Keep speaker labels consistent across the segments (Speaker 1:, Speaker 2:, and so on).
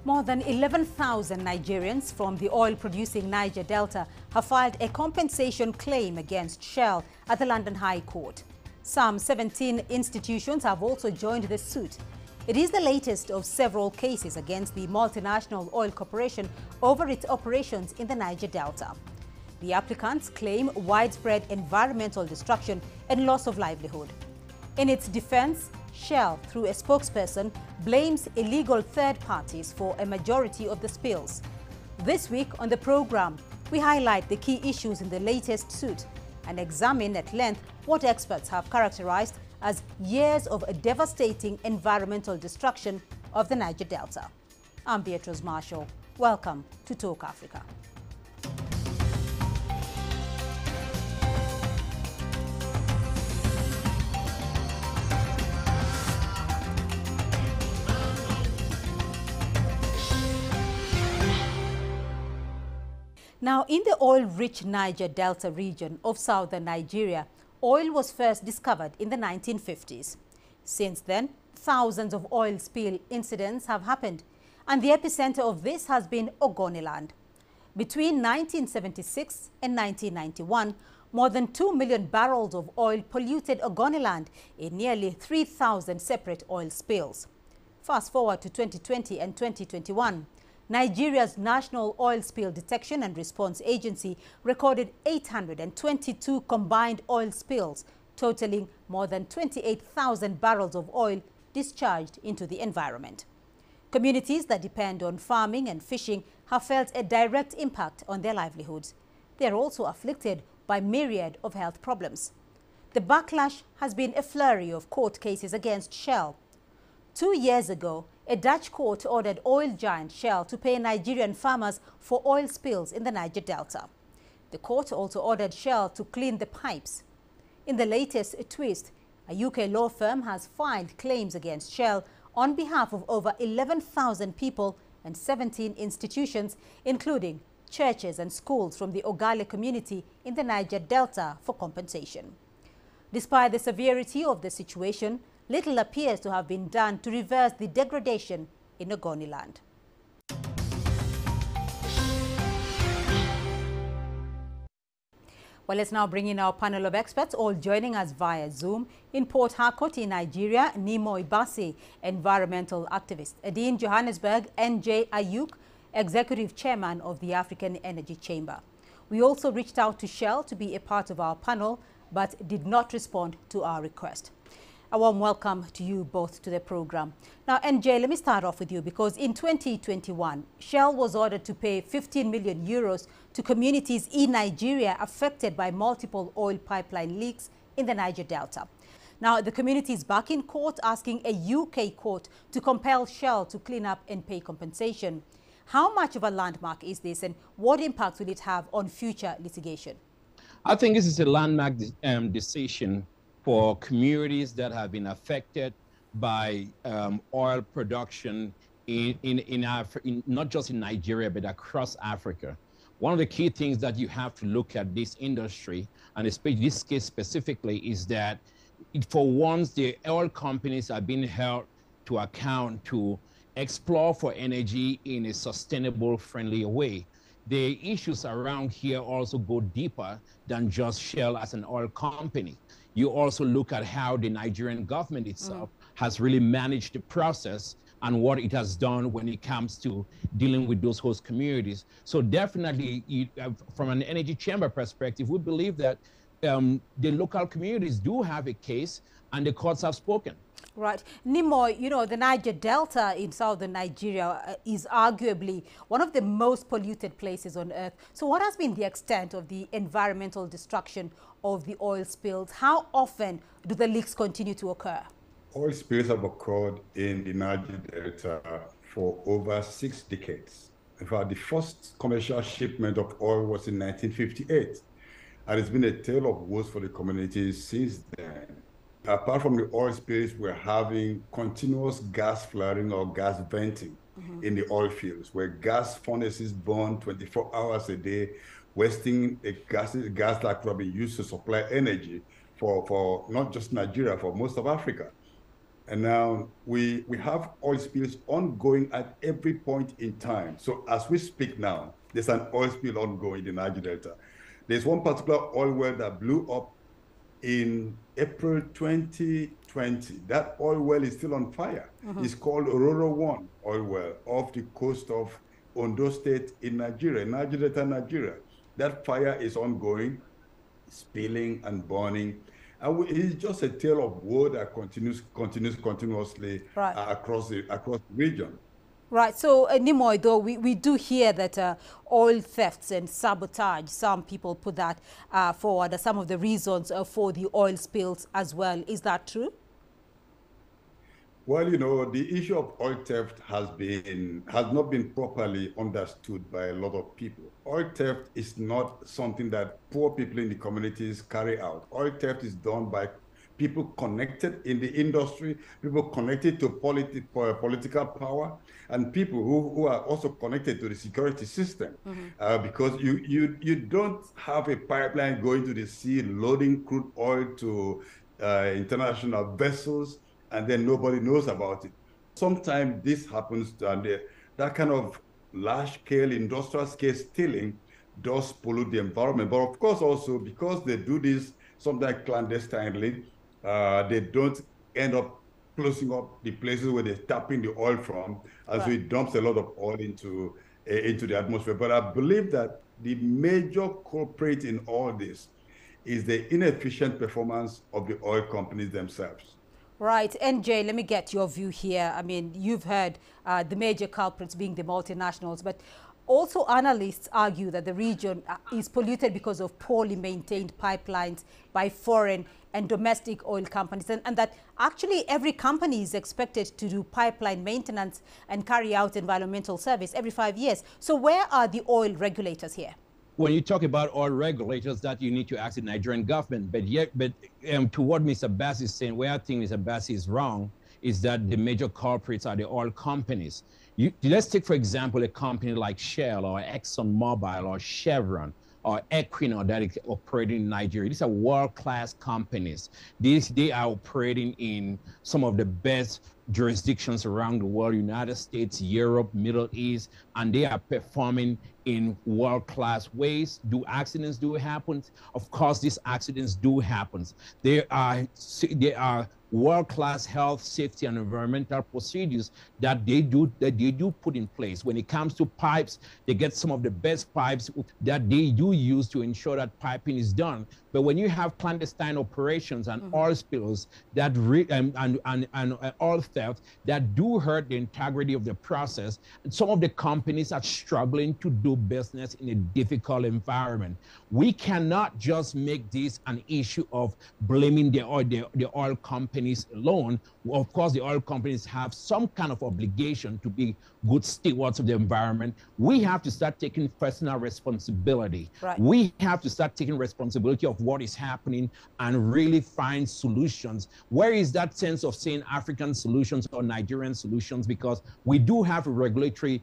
Speaker 1: More than 11,000 Nigerians from the oil-producing Niger Delta have filed a compensation claim against Shell at the London High Court. Some 17 institutions have also joined the suit. It is the latest of several cases against the multinational oil corporation over its operations in the Niger Delta. The applicants claim widespread environmental destruction and loss of livelihood. In its defense, Shell, through a spokesperson, blames illegal third parties for a majority of the spills. This week on the program, we highlight the key issues in the latest suit and examine at length what experts have characterized as years of a devastating environmental destruction of the Niger Delta. I'm Beatrice Marshall. Welcome to Talk Africa. Now, in the oil-rich Niger Delta region of southern Nigeria, oil was first discovered in the 1950s. Since then, thousands of oil spill incidents have happened, and the epicenter of this has been Ogoniland. Between 1976 and 1991, more than 2 million barrels of oil polluted Ogoniland in nearly 3,000 separate oil spills. Fast forward to 2020 and 2021. Nigeria's National Oil Spill Detection and Response Agency recorded 822 combined oil spills, totaling more than 28,000 barrels of oil discharged into the environment. Communities that depend on farming and fishing have felt a direct impact on their livelihoods. They are also afflicted by myriad of health problems. The backlash has been a flurry of court cases against Shell. 2 years ago, a Dutch court ordered oil giant Shell to pay Nigerian farmers for oil spills in the Niger Delta. The court also ordered Shell to clean the pipes. In the latest twist, a UK law firm has filed claims against Shell on behalf of over 11,000 people and 17 institutions, including churches and schools from the Ogale community in the Niger Delta, for compensation. Despite the severity of the situation, little appears to have been done to reverse the degradation in Ogoniland. Well, let's now bring in our panel of experts, all joining us via Zoom. In Port Harcourt in Nigeria, Nimo Ibasi, environmental activist. In Johannesburg, NJ Ayuk, executive chairman of the African Energy Chamber. We also reached out to Shell to be a part of our panel, but did not respond to our request. A warm welcome to you both to the program. Now, NJ, let me start off with you, because in 2021, Shell was ordered to pay 15 million euros to communities in Nigeria affected by multiple oil pipeline leaks in the Niger Delta. Now, the community is back in court asking a UK court to compel Shell to clean up and pay compensation. How much of a landmark is this, and what impact will it have on future litigation?
Speaker 2: I think this is a landmark decision for communities that have been affected by oil production not just in Nigeria, but across Africa. One of the key things that you have to look at this industry, and especially this case specifically, is that for once the oil companies are being held to account to explore for energy in a sustainable, friendly way. The issues around here also go deeper than just Shell as an oil company. You also look at how the Nigerian government itself has really managed the process and what it has done when it comes to dealing with those host communities. So definitely, from an energy chamber perspective, we believe that the local communities do have a case and the courts have spoken.
Speaker 1: Right. Nimo, you know, the Niger Delta in southern Nigeria is arguably one of the most polluted places on earth. So what has been the extent of the environmental destruction of the oil spills? How often do the leaks continue to occur?
Speaker 3: Oil spills have occurred in the Niger Delta for over 6 decades. In fact, the first commercial shipment of oil was in 1958. And it's been a tale of woes for the communities since then. Apart from the oil spills, we're having continuous gas flaring or gas venting in the oil fields, where gas furnaces burn 24 hours a day, wasting a gas that could have been used to supply energy for not just Nigeria, for most of Africa. And now we have oil spills ongoing at every point in time. So as we speak now, there's an oil spill ongoing in the Niger Delta. There's one particular oil well that blew up in April 2020. That oil well is still on fire. It's called Ororo 1 oil well off the coast of Ondo State in Nigeria, Niger Delta, Nigeria. That fire is ongoing, spilling and burning. And it's just a tale of woe that continuously across the region.
Speaker 1: Right. So, Nimoy, though, we do hear that oil thefts and sabotage, some people put that forward as some of the reasons for the oil spills as well. Is that true?
Speaker 3: Well, you know, the issue of oil theft has not been properly understood by a lot of people. Oil theft is not something that poor people in the communities carry out. Oil theft is done by people connected in the industry, people connected to political power, and people who are also connected to the security system. Because you don't have a pipeline going to the sea, loading crude oil to international vessels, and then nobody knows about it. Sometimes this happens, and that kind of large-scale, industrial-scale stealing does pollute the environment. But of course, also because they do this sometimes clandestinely, they don't end up closing up the places where they're tapping the oil from, and so it dumps a lot of oil into the atmosphere. But I believe that the major culprit in all this is the inefficient performance of the oil companies themselves.
Speaker 1: Right. NJ, let me get your view here. I mean, you've heard the major culprits being the multinationals, but also analysts argue that the region is polluted because of poorly maintained pipelines by foreign and domestic oil companies, and that actually every company is expected to do pipeline maintenance and carry out environmental service every 5 years. So where are the oil regulators here?
Speaker 2: When you talk about oil regulators, that you need to ask the Nigerian government. But to what Mr. Bass is saying, where I think Mr. Bass is wrong, is that the major culprits are the oil companies. Let's take, for example, a company like Shell or ExxonMobil or Chevron or Equinor that is operating in Nigeria. These are world-class companies. They are operating in some of the best jurisdictions around the world, United States, Europe, Middle East, and they are performing in world-class ways. Do accidents do happen? Of course, these accidents do happen. There are world-class health, safety, and environmental procedures that they do put in place. When it comes to pipes, they get some of the best pipes that they do use to ensure that piping is done. But when you have clandestine operations and oil spills that and oil theft that do hurt the integrity of the process, and some of the companies are struggling to do business in a difficult environment. We cannot just make this an issue of blaming the oil companies alone. Of course, the oil companies have some kind of obligation to be good stewards of the environment. We have to start taking personal responsibility.
Speaker 1: Right.
Speaker 2: We have to start taking responsibility of what is happening and really find solutions. Where is that sense of saying African solutions or Nigerian solutions? Because we do have a regulatory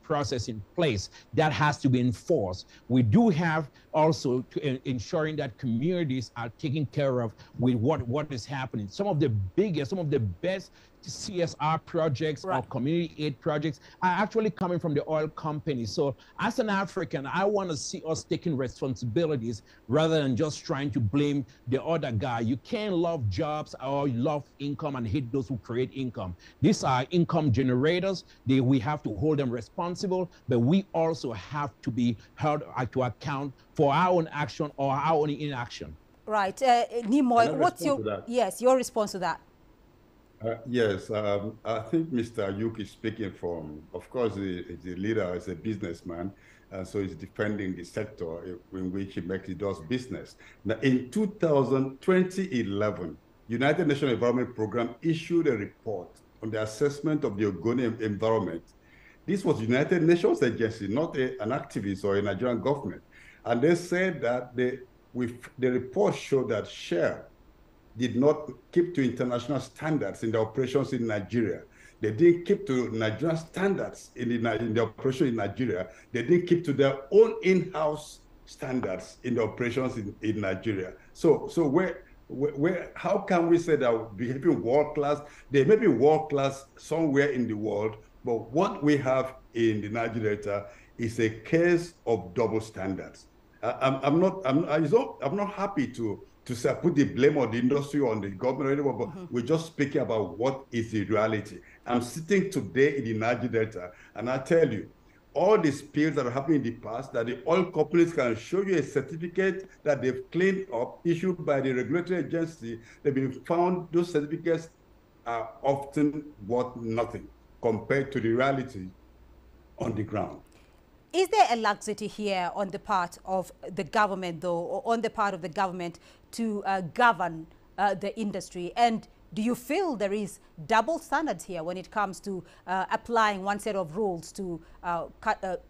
Speaker 2: process in place that has to be enforced. We do have also to ensuring that communities are taken care of with what is happening. Some of the biggest, some of the best CSR projects or community aid projects are actually coming from the oil companies. So as an African, I want to see us taking responsibilities rather than just trying to blame the other guy. You can't love jobs or love income and hate those who create income. These are income generators. We have to hold them responsible, but we also have to be held to account for our own action or our own inaction.
Speaker 1: Right. Nimoy, what's your response to that?
Speaker 3: Yes, I think Mr. Ayuk is speaking from, of course, the leader is a businessman, so he's defending the sector in which he does business. Now, in 2011, United Nations Environment Program issued a report on the assessment of the Ogoni environment. This was United Nations agency, not an activist or a Nigerian government. And they said that the report showed that Shell did not keep to international standards in the operations in Nigeria. They didn't keep to Nigerian standards in the operation in Nigeria. They didn't keep to their own in-house standards in the operations in Nigeria. So How can we say that we're behaving world class? They may be world class somewhere in the world, but what we have in the Niger Delta is a case of double standards. I'm not happy to say put the blame on the industry or on the government anymore, but we're just speaking about what is the reality. I'm sitting today in the Niger Delta, and I tell you, all the spills that are happening in the past, that the oil companies can show you a certificate that they've cleaned up, issued by the regulatory agency. They've been found, those certificates are often worth nothing compared to the reality on the ground.
Speaker 1: Is there a laxity here on the part of the government, though, or on the part of the government to govern the industry? And do you feel there is double standards here when it comes to applying one set of rules to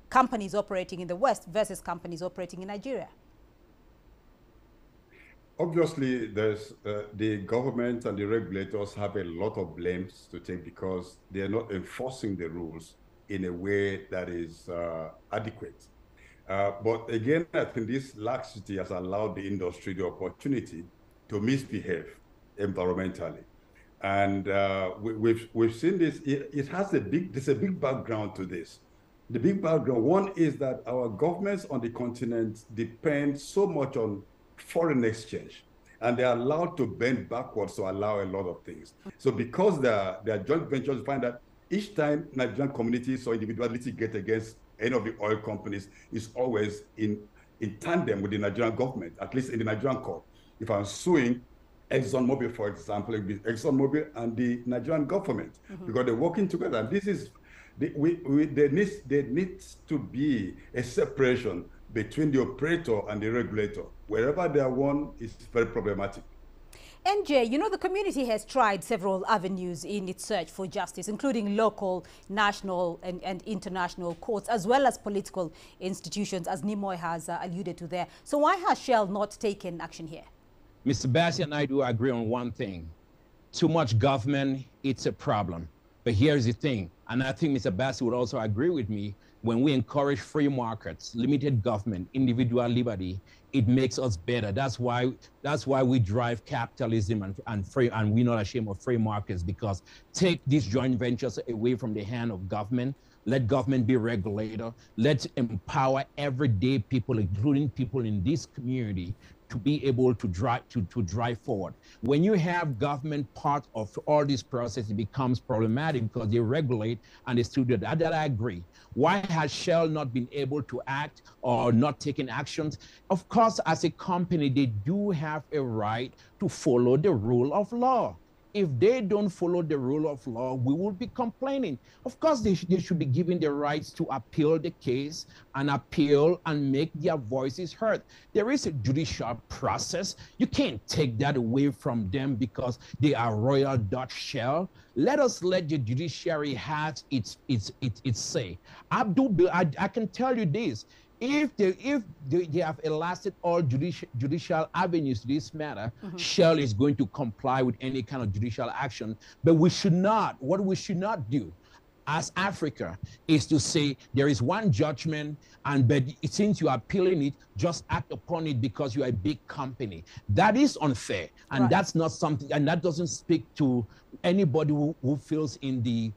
Speaker 1: companies operating in the West versus companies operating in Nigeria?
Speaker 3: Obviously, there's the government and the regulators have a lot of blames to take because they're not enforcing the rules in a way that is adequate. But again, I think this laxity has allowed the industry the opportunity to misbehave environmentally. And we've seen this. There's a big background to this. The big background, one is that our governments on the continent depend so much on foreign exchange, and they're allowed to bend backwards to allow a lot of things. So because they're joint ventures, find that each time Nigerian communities or individuals litigate against any of the oil companies is always in tandem with the Nigerian government, at least in the Nigerian court. If I'm suing ExxonMobil, for example, it would be ExxonMobil and the Nigerian government, because they're working together. And this is, there needs to be a separation between the operator and the regulator. Wherever they are one, it's very problematic.
Speaker 1: NJ, you know, the community has tried several avenues in its search for justice, including local, national and international courts, as well as political institutions, as Nimoy has alluded to there. So why has Shell not taken action here?
Speaker 2: Mr. Bassi and I do agree on one thing. Too much government, it's a problem. But here's the thing, and I think Mr. Bassi would also agree with me, when we encourage free markets, limited government, individual liberty, it makes us better. That's why we drive capitalism and we're not ashamed of free markets, because take these joint ventures away from the hand of government, let government be regulator, let's empower everyday people, including people in this community, to be able to drive forward. When you have government part of all this process, it becomes problematic because they regulate and they still do that. That I agree. Why has Shell not been able to act or not taken actions? Of course, as a company, they do have a right to follow the rule of law. If they don't follow the rule of law, we will be complaining. Of course, they should be given the rights to appeal the case and appeal and make their voices heard. There is a judicial process. You can't take that away from them because they are Royal Dutch Shell. Let the judiciary have its say. I can tell you this. If they have elasted all judicial avenues to this matter, Shell is going to comply with any kind of judicial action. But what we should not do as Africa is to say there is one judgment, but since you are appealing it, just act upon it because you are a big company. That is unfair, and that's not something, and that doesn't speak to anybody who feels in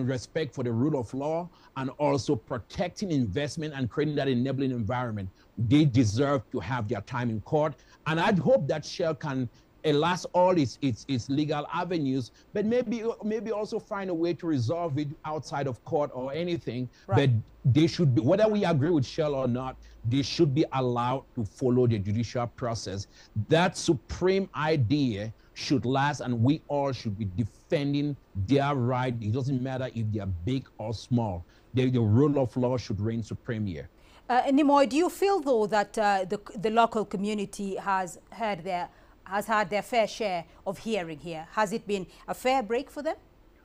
Speaker 2: respect for the rule of law and also protecting investment and creating that enabling environment. They deserve to have their time in court. And I'd hope that Shell can elast all its legal avenues, but maybe also find a way to resolve it outside of court or anything. But they should be, whether we agree with Shell or not, they should be allowed to follow the judicial process. That supreme idea should last, and we all should be defending their right. It doesn't matter if they are big or small. The rule of law should reign supreme here.
Speaker 1: Nimoy, do you feel, though, that the local community has had their fair share of hearing here? Has it been a fair break for them?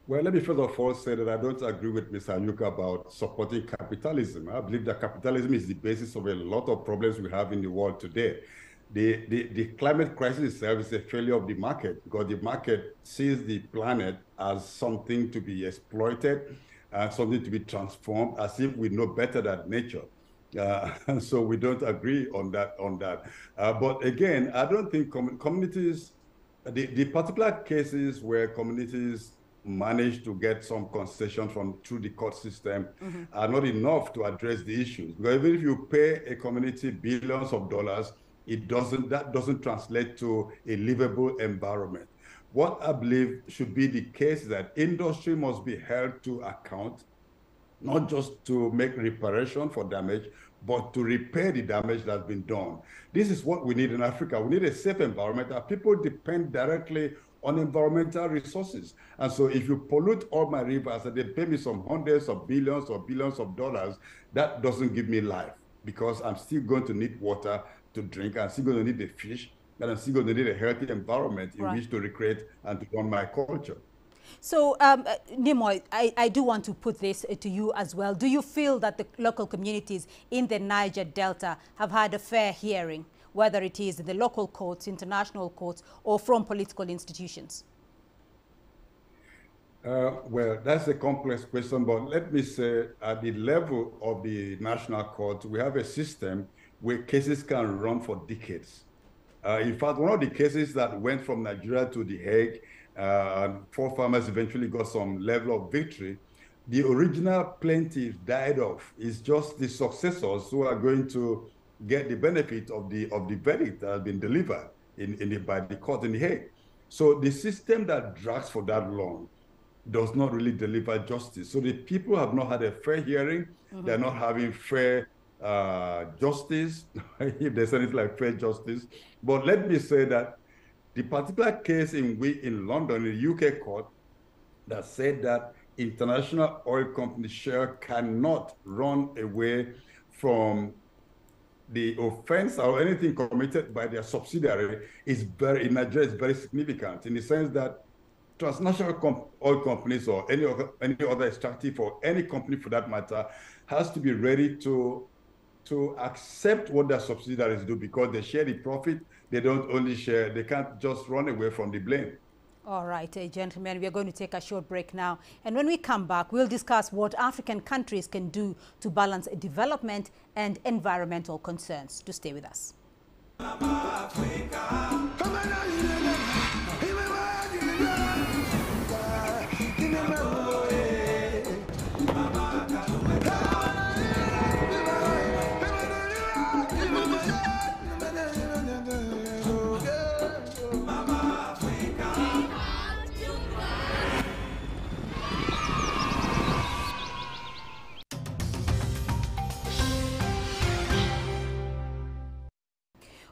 Speaker 3: Well, let me first of all say that I don't agree with Mr. Anyuka about supporting capitalism. I believe that capitalism is the basis of a lot of problems we have in the world today. The climate crisis itself is a failure of the market, because the market sees the planet as something to be exploited and something to be transformed, as if we know better than nature. And so we don't agree on that. But again, I don't think communities, the particular cases where communities manage to get some concession through the court system are not enough to address the issues. Because even if you pay a community billions of dollars, that doesn't translate to a livable environment. What I believe should be the case is that industry must be held to account, not just to make reparation for damage, but to repair the damage that's been done. This is what we need in Africa. We need a safe environment. Our people depend directly on environmental resources. And so if you pollute all my rivers and they pay me some hundreds of billions or billions of dollars, that doesn't give me life, because I'm still going to need water to drink. I'm still going to need the fish, and I'm still going to need a healthy environment in which to recreate and to run my culture.
Speaker 1: So, Nimoy, I do want to put this to you as well. Do you feel that the local communities in the Niger Delta have had a fair hearing, whether it is in the local courts, international courts, or from political institutions?
Speaker 3: Well, that's a complex question, but let me say at the level of the national court, we have a system where cases can run for decades. In fact, one of the cases that went from Nigeria to The Hague, 4 farmers eventually got some level of victory. The original plaintiff died off. It's just the successors who are going to get the benefit of the verdict that has been delivered by the court in The Hague. So the system that drags for that long does not really deliver justice. So the people have not had a fair hearing. They're not having fair justice, if there's anything like fair justice. But let me say that the particular case in London, in the UK court, that said that international oil company Shell cannot run away from the offense or anything committed by their subsidiary in Nigeria is very significant, in the sense that transnational oil companies or any other extractive or any company for that matter has to be ready to accept what their subsidiaries do, because they share the profit. They don't only share, they can't just run away from the blame.
Speaker 1: All right, gentlemen, we are going to take a short break now. And when we come back, we'll discuss what African countries can do to balance development and environmental concerns. Do stay with us.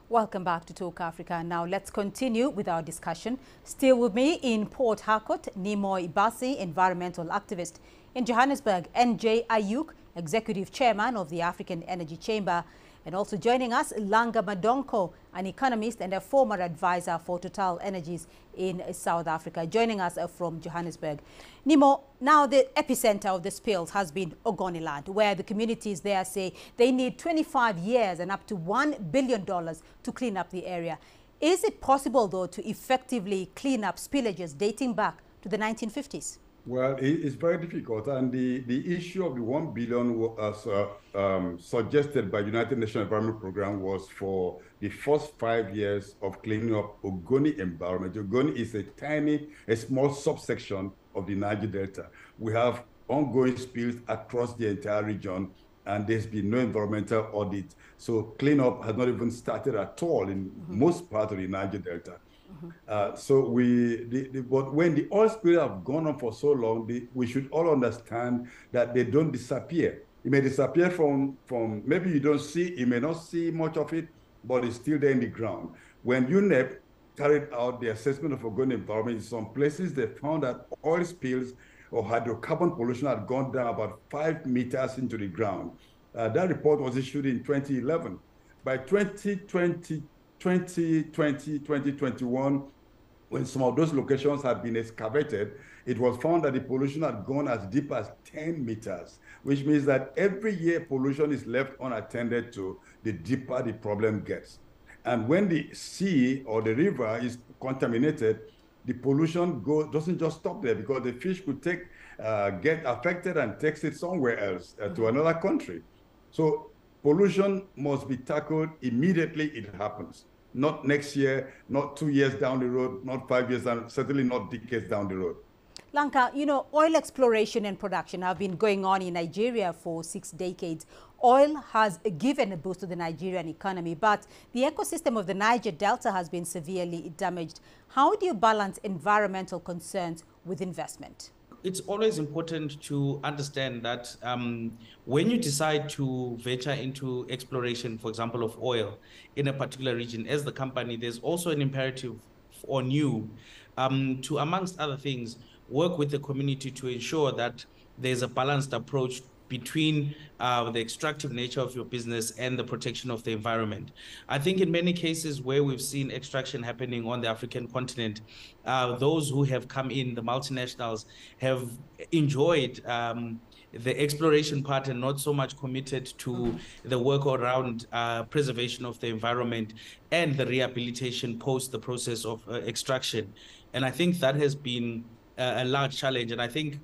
Speaker 1: Welcome back to Talk Africa. Now let's continue with our discussion. Still with me in Port Harcourt, Nimoy Bassi, environmental activist. In Johannesburg, NJ Ayuk, executive chairman of the African Energy Chamber. And also joining us, Langa Madonko, an economist and a former advisor for Total Energies in South Africa, joining us from Johannesburg. Nimo, now the epicenter of the spills has been Ogoniland, where the communities there say they need 25 years and up to $1 billion to clean up the area. Is it possible, though, to effectively clean up spillages dating back to the 1950s?
Speaker 3: Well, it's very difficult, and the issue of the 1 billion was suggested by the United Nations Environment Program was for the first 5 years of cleaning up Ogoni environment. Ogoni is a small subsection of the Niger Delta. We have ongoing spills across the entire region, and there's been no environmental audit. So cleanup has not even started at all in most parts of the Niger Delta. So but when the oil spills have gone on for so long, we should all understand that they don't disappear. It may disappear from maybe you don't see, you may not see much of it, but it's still there in the ground. When UNEP carried out the assessment of Ogoni environment, in some places they found that oil spills or hydrocarbon pollution had gone down about 5 meters into the ground. That report was issued in 2011. By 2020, 2021, when some of those locations had been excavated, it was found that the pollution had gone as deep as 10 meters, which means that every year pollution is left unattended to, the deeper the problem gets. And when the sea or the river is contaminated, the pollution doesn't just stop there, because the fish could get affected and takes it somewhere else, to another country. So Pollution must be tackled immediately it happens. Not next year, not 2 years down the road, not 5 years down, certainly not decades down the road.
Speaker 1: Lanka, you know, oil exploration and production have been going on in Nigeria for 6 decades. Oil has given a boost to the Nigerian economy, but the ecosystem of the Niger Delta has been severely damaged. How do you balance environmental concerns with investment?
Speaker 4: It's always important to understand that when you decide to venture into exploration, for example, of oil in a particular region, as the company, there's also an imperative on you to, amongst other things, work with the community to ensure that there's a balanced approach between the extractive nature of your business and the protection of the environment. I think in many cases where we've seen extraction happening on the African continent, those who have come in, the multinationals, have enjoyed the exploration part and not so much committed to the work around preservation of the environment and the rehabilitation post the process of extraction. And I think that has been a large challenge. And I think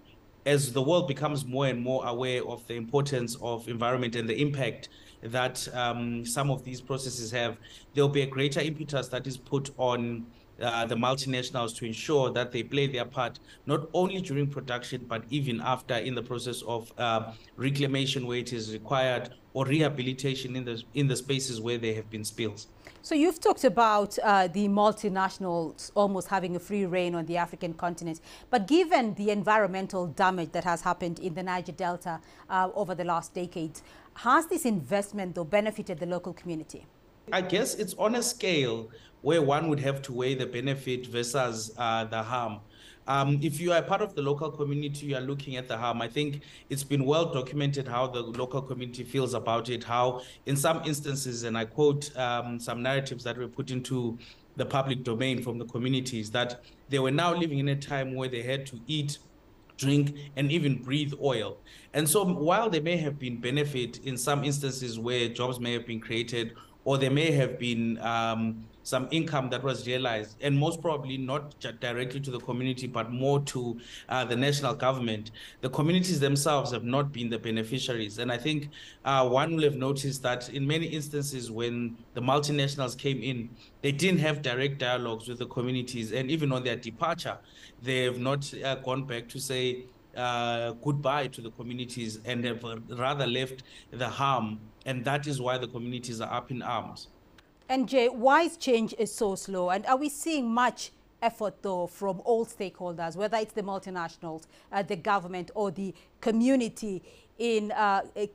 Speaker 4: as the world becomes more and more aware of the importance of environment and the impact that some of these processes have, there'll be a greater impetus that is put on the multinationals to ensure that they play their part, not only during production, but even after in the process of reclamation where it is required, or rehabilitation in the spaces where there have been spills.
Speaker 1: So you've talked about the multinationals almost having a free reign on the African continent. But given the environmental damage that has happened in the Niger Delta over the last decades, has this investment, though, benefited the local community?
Speaker 4: I guess it's on a scale where one would have to weigh the benefit versus the harm. If you are part of the local community, you are looking at the harm. I think it's been well documented how the local community feels about it, how in some instances, and I quote some narratives that were put into the public domain from the communities, that they were now living in a time where they had to eat, drink, and even breathe oil. And so while there may have been benefit in some instances where jobs may have been created, or there may have been some income that was realized, and most probably not directly to the community, but more to the national government, the communities themselves have not been the beneficiaries. And I think one will have noticed that in many instances when the multinationals came in, they didn't have direct dialogues with the communities. And even on their departure, they have not gone back to say goodbye to the communities, and have rather left the harm. And that is why the communities are up in arms.
Speaker 1: And Jay, why is change is so slow? And are we seeing much effort, though, from all stakeholders, whether it's the multinationals, the government, or the community, in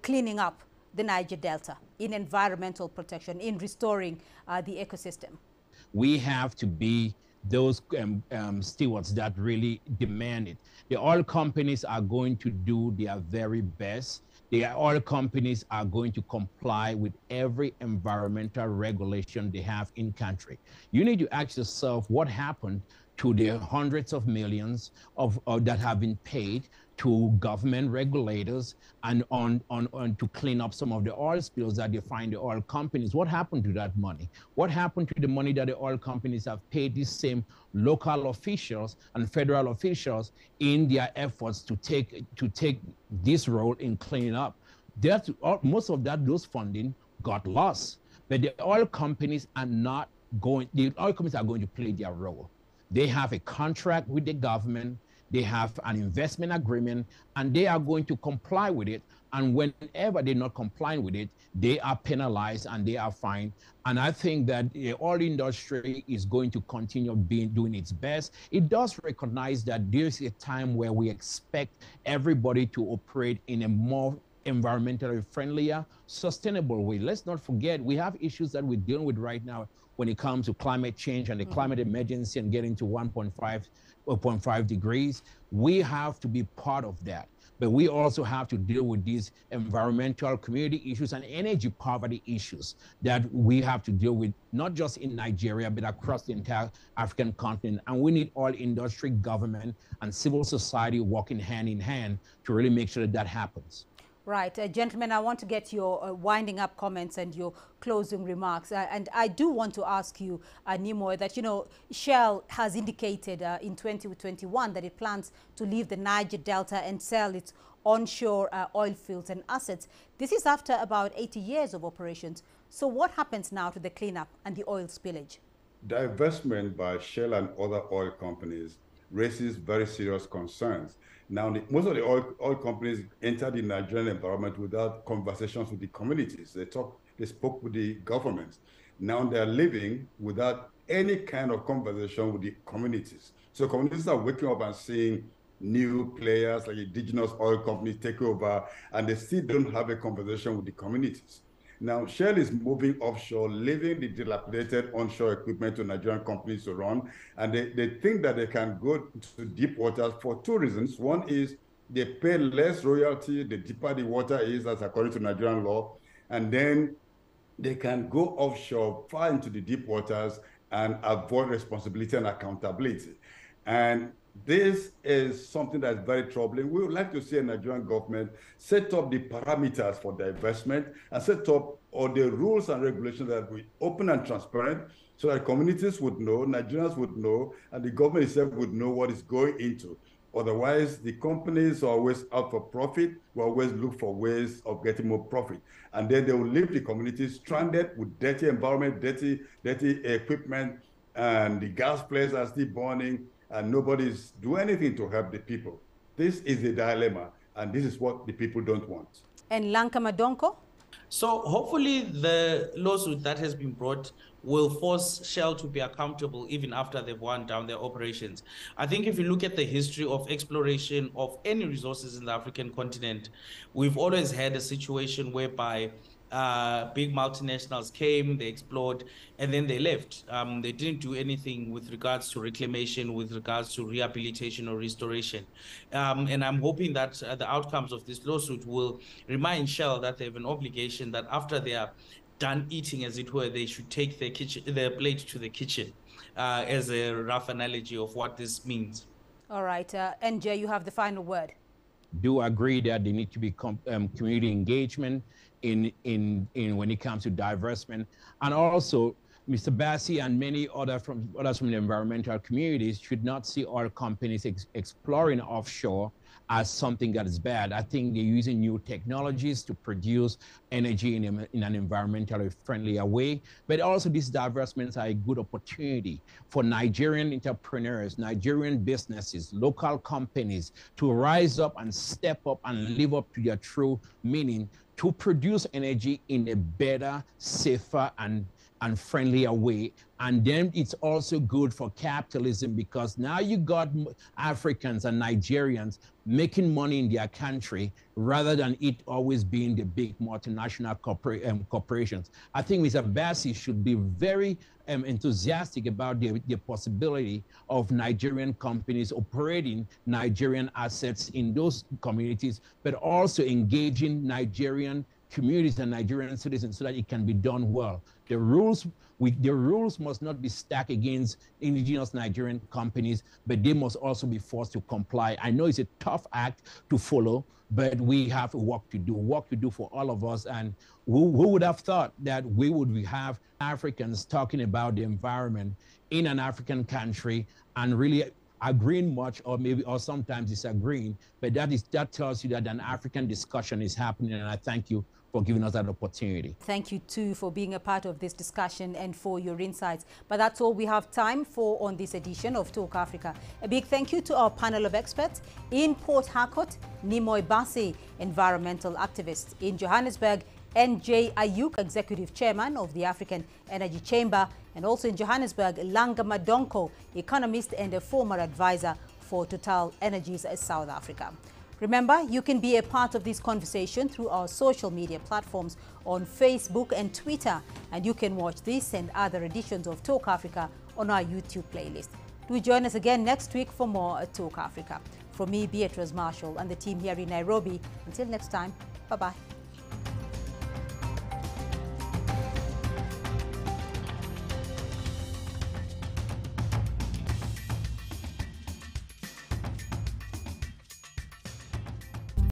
Speaker 1: cleaning up the Niger Delta, in environmental protection, in restoring the ecosystem?
Speaker 2: We have to be those stewards that really demand it. The oil companies are going to do their very best. The oil companies are going to comply with every environmental regulation they have in country. You need to ask yourself what happened to the hundreds of millions of that have been paid to government regulators and on to clean up some of the oil spills that they find the oil companies. What happened to that money? What happened to the money that the oil companies have paid these same local officials and federal officials in their efforts to take this role in cleaning up? Most of those funding got lost. But the oil companies are not going. The oil companies are going to play their role. They have a contract with the government. They have an investment agreement, and they are going to comply with it. And whenever they're not complying with it, they are penalized and they are fined. And I think that the oil industry is going to continue doing its best. It does recognize that there's a time where we expect everybody to operate in a more environmentally friendlier, sustainable way. Let's not forget, we have issues that we're dealing with right now when it comes to climate change and the climate emergency and getting to 1.5 degrees. We have to be part of that. But we also have to deal with these environmental, community issues and energy poverty issues that we have to deal with, not just in Nigeria, but across the entire African continent. And we need all industry, government, and civil society working hand in hand to really make sure that that happens.
Speaker 1: Right. Gentlemen, I want to get your winding up comments and your closing remarks. And I do want to ask you, Nimoy, that, you know, Shell has indicated in 2021 that it plans to leave the Niger Delta and sell its onshore oil fields and assets. This is after about 80 years of operations. So what happens now to the cleanup and the oil spillage?
Speaker 3: Divestment by Shell and other oil companies raises very serious concerns. Now, most of the oil companies enter the Nigerian environment without conversations with the communities. They spoke with the government. Now they're living without any kind of conversation with the communities. So communities are waking up and seeing new players like indigenous oil companies take over, and they still don't have a conversation with the communities. Now, Shell is moving offshore, leaving the dilapidated onshore equipment to Nigerian companies to run. And they think that they can go to deep waters for two reasons. One is they pay less royalty the deeper the water is, that's according to Nigerian law. And then they can go offshore far into the deep waters and avoid responsibility and accountability. And this is something that's very troubling. We would like to see a Nigerian government set up the parameters for divestment and set up all the rules and regulations that will be open and transparent so that communities would know, Nigerians would know, and the government itself would know what is going into. Otherwise, the companies are always out for profit, will always look for ways of getting more profit. And then they will leave the communities stranded with dirty environment, dirty equipment, and the gas flares are still burning, and nobody's doing anything to help the people. This is the dilemma, and this is what the people don't want.
Speaker 1: And Lanka Madonko?
Speaker 4: So hopefully the lawsuit that has been brought will force Shell to be accountable even after they've wound down their operations. I think if you look at the history of exploration of any resources in the African continent, we've always had a situation whereby big multinationals came, they explored, and then they left. They didn't do anything with regards to reclamation, with regards to rehabilitation or restoration. And I'm hoping that the outcomes of this lawsuit will remind Shell that they have an obligation that after they are done eating, as it were, they should take their plate to the kitchen, as a rough analogy of what this means.
Speaker 1: All right, NJ, you have the final word.
Speaker 2: Do agree that there need to be community engagement in when it comes to divestment, and also Mr. Bassi and many others from the environmental communities should not see oil companies exploring offshore as something that is bad. I think they're using new technologies to produce energy in an environmentally friendlier way. But also these divestments are a good opportunity for Nigerian entrepreneurs, Nigerian businesses, local companies to rise up and step up and live up to their true meaning to produce energy in a better, safer, and friendlier way. And then it's also good for capitalism because now you got Africans and Nigerians making money in their country rather than it always being the big multinational corporations. I think Mr. Bassi should be very enthusiastic about the possibility of Nigerian companies operating Nigerian assets in those communities, but also engaging Nigerian communities and Nigerian citizens so that it can be done well. The rules must not be stacked against indigenous Nigerian companies, but they must also be forced to comply. I know it's a tough act to follow, but we have work to do for all of us. And who would have thought that we would have Africans talking about the environment in an African country and really agreeing much or sometimes disagreeing, but that tells you that an African discussion is happening, and I thank you for giving us that opportunity.
Speaker 1: Thank you too for being a part of this discussion and for your insights. But that's all we have time for on this edition of Talk Africa. A big thank you to our panel of experts. In Port Harcourt, Nimoy Bassi, environmental activist. In Johannesburg, NJ Ayuk, Executive Chairman of the African Energy Chamber. And also in Johannesburg, Langa Madonko, economist and a former advisor for Total Energies South Africa. Remember, you can be a part of this conversation through our social media platforms on Facebook and Twitter. And you can watch this and other editions of Talk Africa on our YouTube playlist. Do join us again next week for more Talk Africa. From me, Beatrice Marshall, and the team here in Nairobi. Until next time, bye-bye.